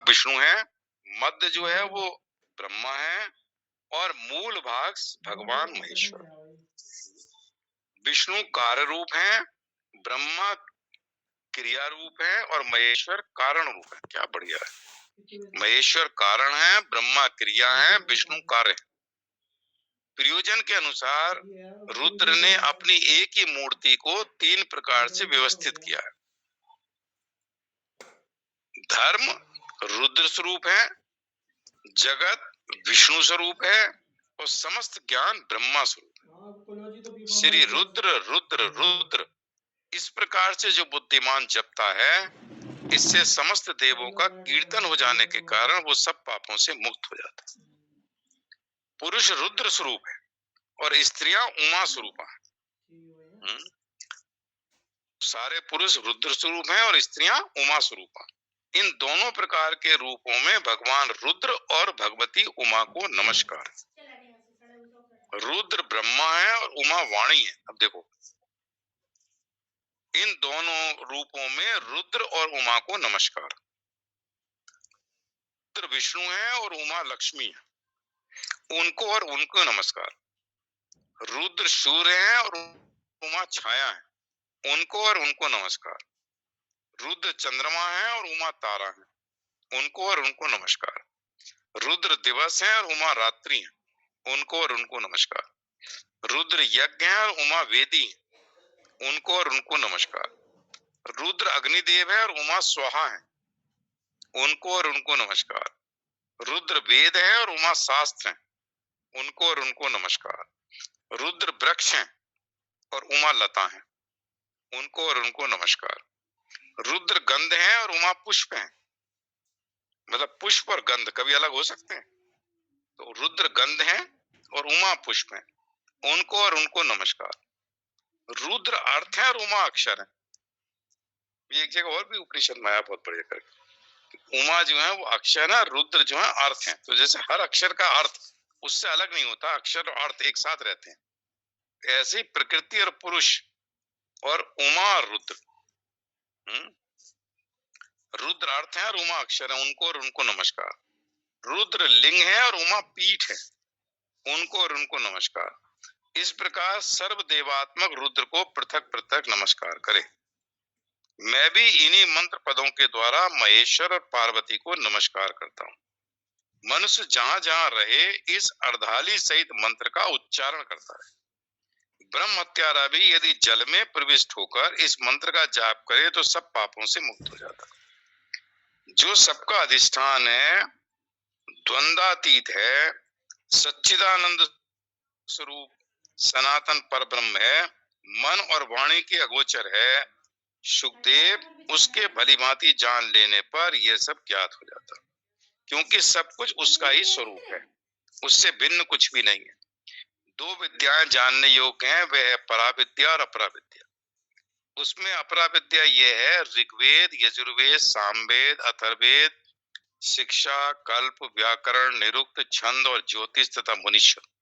विष्णु है, मध्य जो है वो ब्रह्मा है और मूल भाग भगवान महेश्वर। विष्णु कार्य रूप है, ब्रह्मा क्रिया रूप है और महेश्वर कारण रूप है। क्या बढ़िया है। महेश्वर कारण है, ब्रह्मा क्रिया है, विष्णु कार्य है। प्रयोजन के अनुसार रुद्र ने अपनी एक ही मूर्ति को 3 प्रकार से व्यवस्थित किया है। धर्म रुद्र स्वरूप है, जगत विष्णु स्वरूप है और समस्त ज्ञान ब्रह्मा स्वरूप है। श्री रुद्र रुद्र रुद्र इस प्रकार से जो बुद्धिमान जपता है, इससे समस्त देवों का कीर्तन हो जाने के कारण वो सब पापों से मुक्त हो जाता है। पुरुष रुद्र स्वरूप है और स्त्रियां उमा स्वरूपा है। सारे पुरुष रुद्र स्वरूप हैं और स्त्रियां उमा स्वरूपा। इन दोनों प्रकार के रूपों में भगवान रुद्र और भगवती उमा को नमस्कार। रुद्र ब्रह्मा है और उमा वाणी है। अब देखो, इन दोनों रूपों में रुद्र और उमा को नमस्कार। रुद्र विष्णु है और उमा लक्ष्मी है, उनको और उनको नमस्कार। रुद्र सूर्य है और उमा छाया है, उनको और उनको नमस्कार। रुद्र चंद्रमा है और उमा तारा है, उनको और उनको नमस्कार। रुद्र दिवस है और उमा रात्रि है, उनको और उनको नमस्कार। रुद्र यज्ञ है और उमा वेदी है, उनको और उनको नमस्कार। रुद्र अग्निदेव है और उमा स्वाहा है, उनको और उनको नमस्कार। रुद्र वेद है और उमा शास्त्र है, उनको और उनको नमस्कार। रुद्र वृक्ष है और उमा लता है, उनको और उनको नमस्कार। रुद्र गंध है और उमा पुष्प है, मतलब पुष्प और गंध कभी अलग हो सकते हैं। तो रुद्र गंध है और उमा पुष्प है, उनको और उनको नमस्कार। रुद्र अर्थ है और उमा अक्षर है। ये एक जगह और भी उपनिषद में आया बहुत बढ़िया करके। उमा जो है वो अक्षर है, रुद्र जो है अर्थ है। तो जैसे हर अक्षर का अर्थ उससे अलग नहीं होता, अक्षर और अर्थ एक साथ रहते हैं, ऐसे प्रकृति और पुरुष और उमा और रुद्र। रुद्र अर्थ है और उमा अक्षर है, उनको और उनको नमस्कार। रुद्र लिंग है और उमा पीठ है, उनको और उनको नमस्कार। इस प्रकार सर्व देवात्मक रुद्र को पृथक पृथक नमस्कार करे। मैं भी इन्हीं मंत्र पदों के द्वारा महेश्वर और पार्वती को नमस्कार करता हूँ। मनुष्य जहां जहां रहे इस अर्धाली सहित मंत्र का उच्चारण करता है। ब्रह्म हत्यारा भी यदि जल में प्रविष्ट होकर इस मंत्र का जाप करे तो सब पापों से मुक्त हो जाता है। जो सबका अधिष्ठान है, द्वंद्वातीत है, सच्चिदानंद स्वरूप सनातन पर ब्रह्म है, मन और वाणी के अगोचर है, सुखदेव उसके भलीभांति जान लेने पर यह सब ज्ञात हो जाता, क्योंकि सब कुछ उसका ही स्वरूप है, उससे भिन्न कुछ भी नहीं है। 2 विद्याएं जानने योग्य हैं, वे है पराविद्या और अपराविद्या। उसमें अपराविद्या ये है ऋग्वेद, यजुर्वेद, सामवेद, अथर्ववेद, शिक्षा, कल्प, व्याकरण, निरुक्त, छंद और ज्योतिष तथा मुनीश्वर।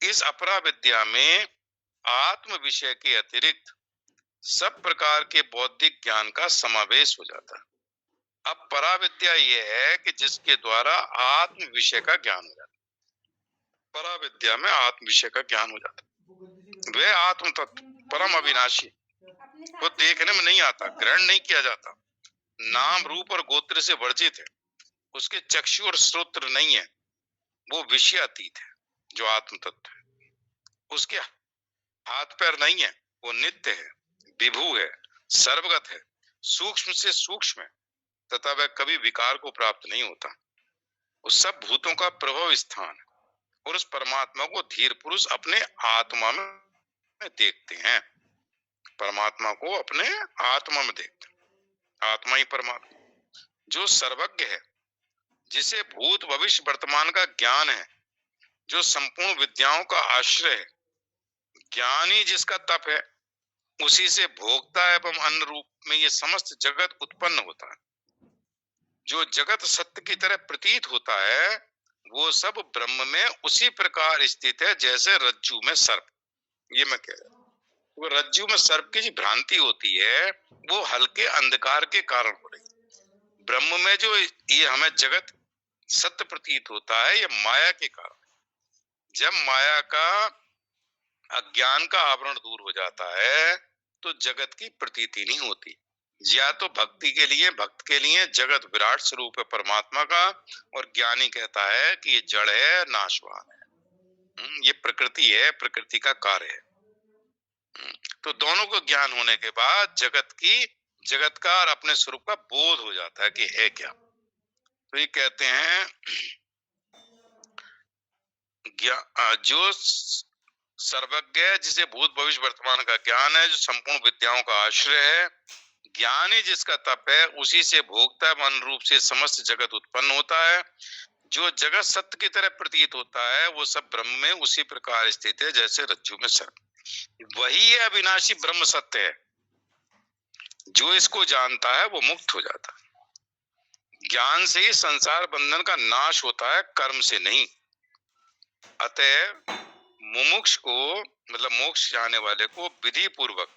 इस अपराविद्या में आत्म विषय के अतिरिक्त सब प्रकार के बौद्धिक ज्ञान का समावेश हो जाता है। अब पराविद्या यह है कि जिसके द्वारा आत्म विषय का ज्ञान हो जाता है। पराविद्या में आत्म विषय का ज्ञान हो जाता है। वह आत्म तत्व परम अविनाशी, वो देखने में नहीं आता, ग्रहण नहीं किया जाता, नाम रूप और गोत्र से वर्जित है, उसके चक्षु और श्रोत्र नहीं है, वो विषयातीत है जो आत्म तत्व है। उसके हाथ पैर नहीं है, वो नित्य है, विभू है, सर्वगत है, सूक्ष्म से सूक्ष्म है तथा वह कभी विकार को प्राप्त नहीं होता। उस सब भूतों का प्रभव स्थान है और उस परमात्मा को धीर पुरुष अपने आत्मा में देखते हैं। परमात्मा को अपने आत्मा में देखते हैं। आत्मा ही परमात्मा जो सर्वज्ञ है, जिसे भूत भविष्य वर्तमान का ज्ञान है, जो संपूर्ण विद्याओं का आश्रय है, ज्ञानी जिसका तप है, उसी से भोक्ता एवं अन्न रूप में ये समस्त जगत उत्पन्न होता है। जो जगत सत्य की तरह प्रतीत होता है, वो सब ब्रह्म में उसी प्रकार स्थित है जैसे रज्जू में सर्प। ये मैं कह रहा हूँ, वो रज्जू में सर्प की जो भ्रांति होती है वो हल्के अंधकार के कारण हो रही। ब्रह्म में जो ये हमें जगत सत्य प्रतीत होता है, ये माया के कारण। जब माया का अज्ञान का आवरण दूर हो जाता है तो जगत की प्रतीति नहीं होती। या तो भक्ति के लिए, भक्त के लिए जगत विराट स्वरूप है परमात्मा का, और ज्ञानी कहता है कि ये जड़ है, नाशवान है, ये प्रकृति है, प्रकृति का कार्य है। तो दोनों को ज्ञान होने के बाद जगत का और अपने स्वरूप का बोध हो जाता है कि है क्या। तो ये कहते हैं जो सर्वज्ञ है, जिसे भूत भविष्य वर्तमान का ज्ञान है, जो संपूर्ण विद्याओं का आश्रय है, ज्ञानी जिसका तप है, उसी से भोक्ता मन रूप से समस्त जगत उत्पन्न होता है। जो जगत सत्य की तरह प्रतीत होता है वो सब ब्रह्म में उसी प्रकार स्थित है जैसे रज्जु में सर्प। वही है अविनाशी ब्रह्म सत्य है। जो इसको जानता है वो मुक्त हो जाता है। ज्ञान से ही संसार बंधन का नाश होता है, कर्म से नहीं। अतः मुमुक्ष को, मतलब मोक्ष चाहने वाले को, विधि पूर्वक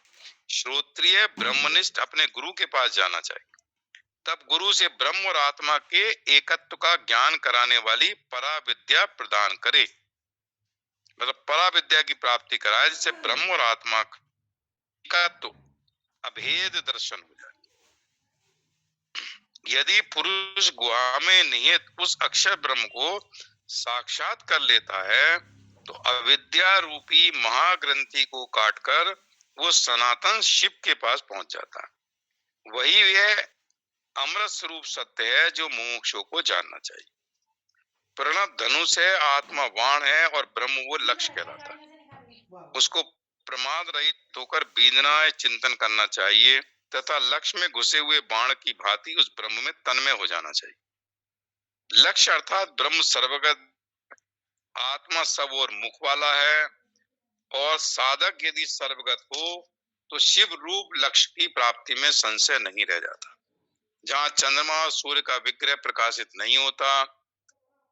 श्रोत्रिय ब्रह्मनिष्ठ अपने गुरु के पास जाना चाहिए। तब गुरु से ब्रह्म और आत्मा के एकत्व का ज्ञान कराने वाली परा विद्या प्रदान करे, मतलब परा विद्या की प्राप्ति कराए, जिससे ब्रह्म और आत्मा का तो अभेद दर्शन हो जाए। यदि पुरुष गुहा में निहित उस अक्षर ब्रह्म को साक्षात कर लेता है तो अविद्या रूपी महाग्रंथि को काटकर वो सनातन शिव के पास पहुंच जाता है। वही वह अमृत स्वरूप सत्य है जो मुमुक्षु को जानना चाहिए। प्रणव धनुष है, आत्मा बाण है और ब्रह्म वो लक्ष्य कहलाता है। उसको प्रमाद रहित होकर बीजना चिंतन करना चाहिए तथा लक्ष्य में घुसे हुए बाण की भांति उस ब्रह्म में तन्मय हो जाना चाहिए। लक्ष्य अर्थात ब्रह्म सर्वगत, आत्मा सब और मुख वाला है, और साधक यदि सर्वगत हो तो शिव रूप लक्ष्य की प्राप्ति में संशय नहीं रह जाता। जहाँ चंद्रमा और सूर्य का विग्रह प्रकाशित नहीं होता,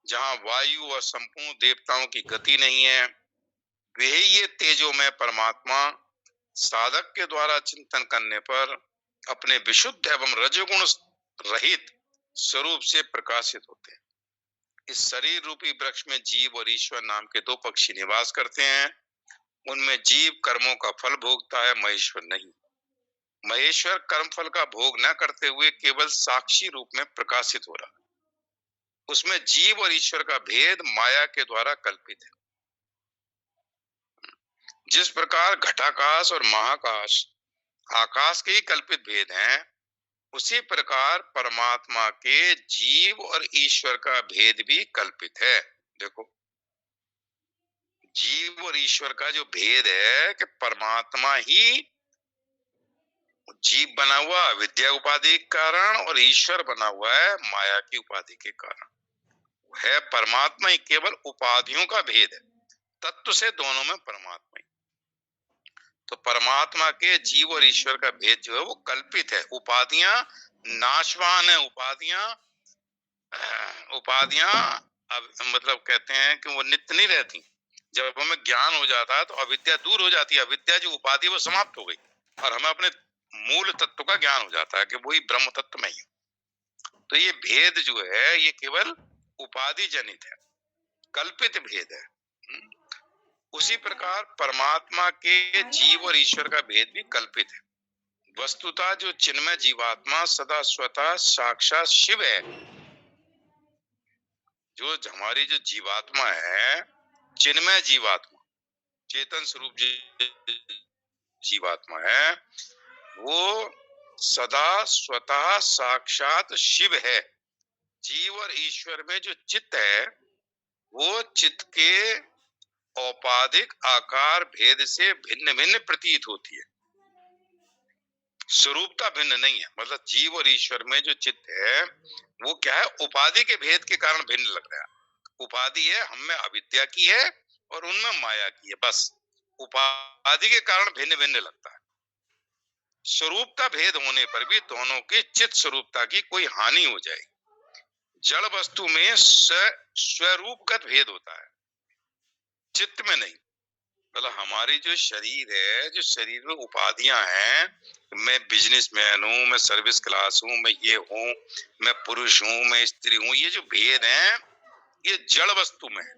जहाँ वायु और संपूर्ण देवताओं की गति नहीं है, वही ये तेजो में परमात्मा साधक के द्वारा चिंतन करने पर अपने विशुद्ध एवं रजोगुण रहित स्वरूप से प्रकाशित होते हैं। इस शरीर रूपी वृक्ष में जीव और ईश्वर नाम के दो पक्षी निवास करते हैं। उनमें जीव कर्मों का फल भोगता है, महेश्वर नहीं। महेश्वर कर्म फल का भोग न करते हुए केवल साक्षी रूप में प्रकाशित हो रहा है। उसमें जीव और ईश्वर का भेद माया के द्वारा कल्पित है। जिस प्रकार घटाकाश और महाकाश आकाश के ही कल्पित भेद हैं, उसी प्रकार परमात्मा के जीव और ईश्वर का भेद भी कल्पित है। देखो, जीव और ईश्वर का जो भेद है कि परमात्मा ही जीव बना हुआ विद्या उपाधि के कारण और ईश्वर बना हुआ है माया की उपाधि के कारण। है परमात्मा ही, केवल उपाधियों का भेद है, तत्व से दोनों में परमात्मा ही। तो परमात्मा के जीव और ईश्वर का भेद जो है वो कल्पित है। उपाधियां नाशवान है, उपाधियां मतलब कहते हैं कि वो नित्य नहीं रहती। जब हमें ज्ञान हो जाता है तो अविद्या दूर हो जाती है। अविद्या जो उपाधि वो समाप्त हो गई और हमें अपने मूल तत्व का ज्ञान हो जाता है कि वही ब्रह्म तत्व में ही। तो ये भेद जो है ये केवल उपाधि जनित है, कल्पित भेद है। उसी प्रकार परमात्मा के जीव और ईश्वर का भेद भी कल्पित है। वस्तुतः जो चिन्मय जीवात्मा सदा स्वतः साक्षात शिव है। जो हमारी जो जीवात्मा है, चिन्मय जीवात्मा, चेतन स्वरूप जीवात्मा है, वो सदा स्वतः साक्षात शिव है। जीव और ईश्वर में जो चित्त है वो चित्त के औपाधिक आकार भेद से भिन्न भिन्न प्रतीत होती है, स्वरूपता भिन्न नहीं है। मतलब जीव और ईश्वर में जो चित्त है वो क्या है, उपाधि के भेद के कारण भिन्न लग रहा है। उपाधि है हम में अविद्या की है और उनमें माया की है, बस उपाधि के कारण भिन्न भिन्न लगता है। स्वरूपता भेद होने पर भी दोनों की चित्त स्वरूपता की कोई हानि हो जाएगी। जड़ वस्तु में स्वरूपगत भेद होता है, चित्त में नहीं। मतलब हमारी जो शरीर है, जो शरीर में उपाधियां हैं, मैं बिजनेसमैन हूँ, मैं सर्विस क्लास हूँ, मैं ये हूँ, मैं पुरुष हूँ, मैं स्त्री हूँ, ये जो भेद है ये जड़ वस्तु में है।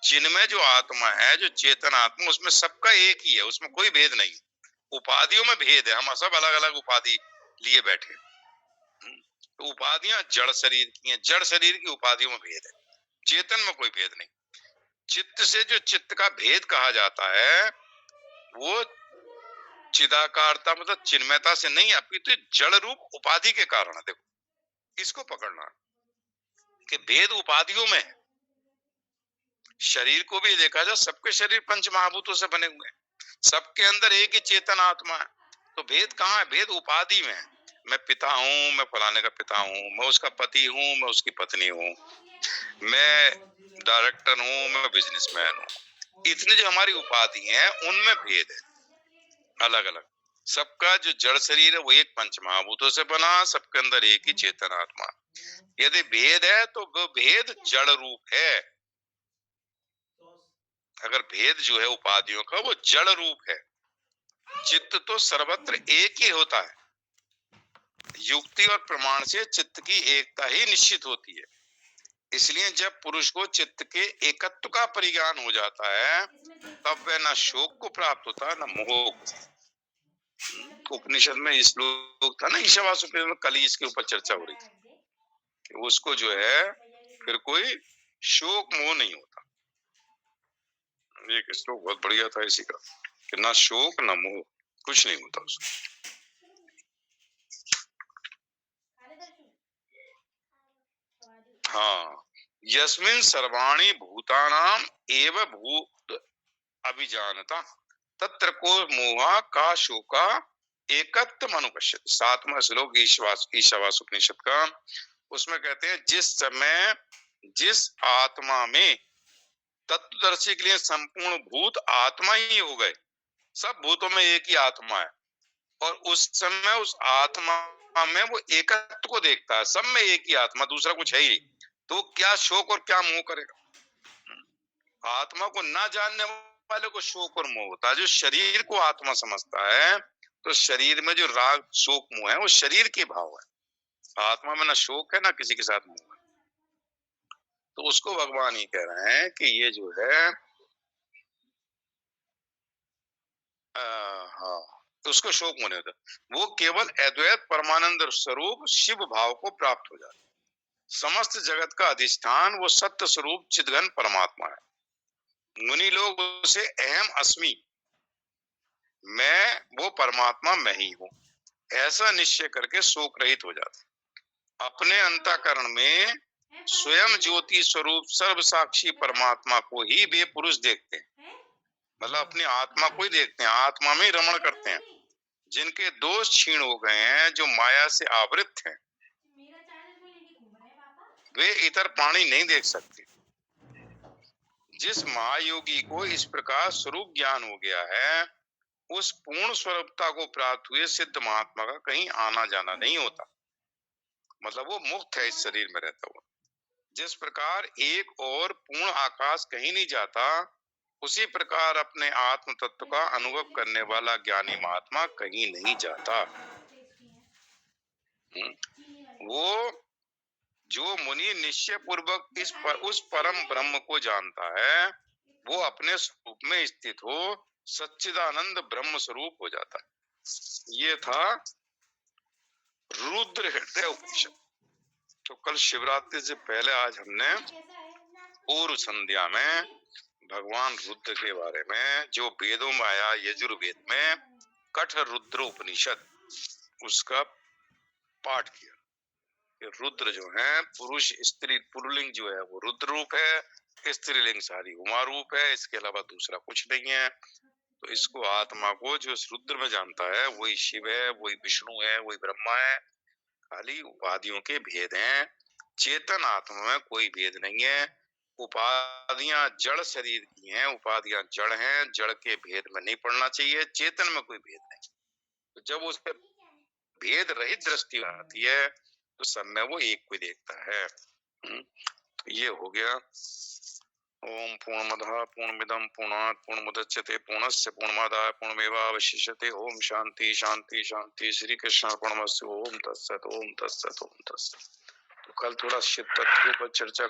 जिनमें जो आत्मा है, जो चेतन आत्मा, उसमें सबका एक ही है, उसमें कोई भेद नहीं। उपाधियों में भेद है, हम सब अलग अलग उपाधि लिए बैठे। तो उपाधियां जड़ शरीर की हैं, जड़ शरीर की उपाधियों में भेद है, चेतन में कोई भेद नहीं। चित्त से जो चित्त का भेद कहा जाता है वो चिदाकारता मतलब चिन्मयता से नहीं, अपितु जड़ रूप उपाधि के कारण है। देखो इसको पकड़ना कि भेद उपाधियों में है। शरीर को भी देखा जाए, सबके शरीर पंच महाभूतों से बने हुए हैं, सबके अंदर एक ही चेतन आत्मा है। तो भेद कहाँ है? भेद उपाधि में है। मैं पिता हूँ, मैं फलाने का पिता हूँ, मैं उसका पति हूँ, मैं उसकी पत्नी हूँ, मैं डायरेक्टर हूँ, मैं बिजनेसमैन हूँ। इतनी जो हमारी उपाधि है उनमें भेद है अलग अलग। सबका जो जड़ शरीर है वो एक पंच महाभूतों से बना, सबके अंदर एक ही चेतन आत्मा। यदि भेद है तो वो भेद जड़ रूप है। अगर भेद जो है उपाधियों का वो जड़ रूप है। चित्त तो सर्वत्र एक ही होता है। युक्ति और प्रमाण से चित्त की एकता ही निश्चित होती है। इसलिए जब पुरुष को चित्त के एकत्व का परिज्ञान हो जाता है तब वह न शोक को प्राप्त होता है न मोह को। उपनिषद में श्लोक था ना, ईशावास उपनिषद में, कल ही इसके ऊपर चर्चा हो रही थी कि उसको जो है फिर कोई शोक मोह नहीं होता। एक श्लोक बहुत बढ़िया था इसी का कि ना शोक ना मोह, कुछ नहीं होता उसको। हाँ, यस्मिन् सर्वाणि भूतानाम एव भूत अभिजानता तत्र को मोहा का शोका एकत्व अनुपश्यति। 7वां श्लोक ईशावास उपनिषद का, उसमें कहते हैं जिस समय जिस आत्मा में तत्वदर्शी के लिए संपूर्ण भूत आत्मा ही हो गए, सब भूतों में एक ही आत्मा है, और उस समय उस आत्मा में वो एकत्व को देखता है, सब में एक ही आत्मा, दूसरा कुछ है ही, तो क्या शोक और क्या मोह करेगा? आत्मा को ना जानने वाले को शोक और मोह होता है। जो शरीर को आत्मा समझता है तो शरीर में जो राग शोक मोह है वो शरीर के भाव है। आत्मा में ना शोक है ना किसी के साथ मोह है। तो उसको भगवान ही कह रहे हैं कि ये जो है हाँ, तो उसको शोक मोह नहीं होता, वो केवल अद्वैत परमानंद स्वरूप शिव भाव को प्राप्त हो जाता है। समस्त जगत का अधिष्ठान वो सत्य स्वरूप चिदघन परमात्मा है। मुनि लोग उसे अहम अस्मि, मैं वो परमात्मा मैं ही हूँ, ऐसा निश्चय करके शोक रहित हो जाते। अपने अंतःकरण में स्वयं ज्योति स्वरूप सर्व साक्षी परमात्मा को ही वे पुरुष देखते हैं। मतलब अपनी आत्मा को ही देखते हैं, आत्मा में ही रमण करते हैं। जिनके दोष क्षीण हो गए हैं, जो माया से आवृत हैं, वे इतर प्राणी नहीं देख सकते। जिस महायोगी को इस प्रकार स्वरूप ज्ञान हो गया है, उस पूर्ण स्वरूपता को प्राप्त हुए सिद्ध महात्मा का कहीं आना जाना नहीं होता। मतलब वो मुक्त है इस शरीर में रहता हुआ। जिस प्रकार एक और पूर्ण आकाश कहीं नहीं जाता, उसी प्रकार अपने आत्म तत्व का अनुभव करने वाला ज्ञानी महात्मा कहीं नहीं जाता। वो जो मुनि निश्चय पूर्वक उस परम ब्रह्म को जानता है, वो अपने स्वरूप में स्थित हो सच्चिदानंद ब्रह्म स्वरूप हो जाता है। ये था रुद्र हृदय उपनिषद। तो कल शिवरात्रि से पहले आज हमने पूर्व संध्या में भगवान रुद्र के बारे में, जो वेदों में आया यजुर्वेद में कठ रुद्र उपनिषद, उसका पाठ किया। रुद्र जो है पुरुष स्त्री पुल्लिंग जो है वो रुद्र रूप है, स्त्रीलिंग सारी उमा रूप है, इसके अलावा दूसरा कुछ नहीं है। तो इसको आत्मा को जो रुद्र में जानता है वही शिव है, वही विष्णु है, वही ब्रह्मा है। खाली उपाधियों के भेद हैं, चेतन आत्मा में कोई भेद नहीं है। उपाधियां जड़ शरीर की हैं, उपाधियां जड़ हैं, जड़ के भेद में नहीं पड़ना चाहिए, चेतन में कोई भेद नहीं। तो जब उस पर भेद रहित दृष्टि आती है तो सब में वो एक को देखता है। तो ये हो गया ओम पूर्णमदः पूर्णमिदं पूर्णात् पूर्णमुदच्यते पूर्णस्य पूर्णमादाय पूर्णमेवावशिष्यते। ओम शांति शांति शांति। श्री कृष्ण अर्पणमस्तु। ओम तत्सत ओम तत्सत ओम तत्सत। तो कल थोड़ा शिव तत्व के ऊपर चर्चा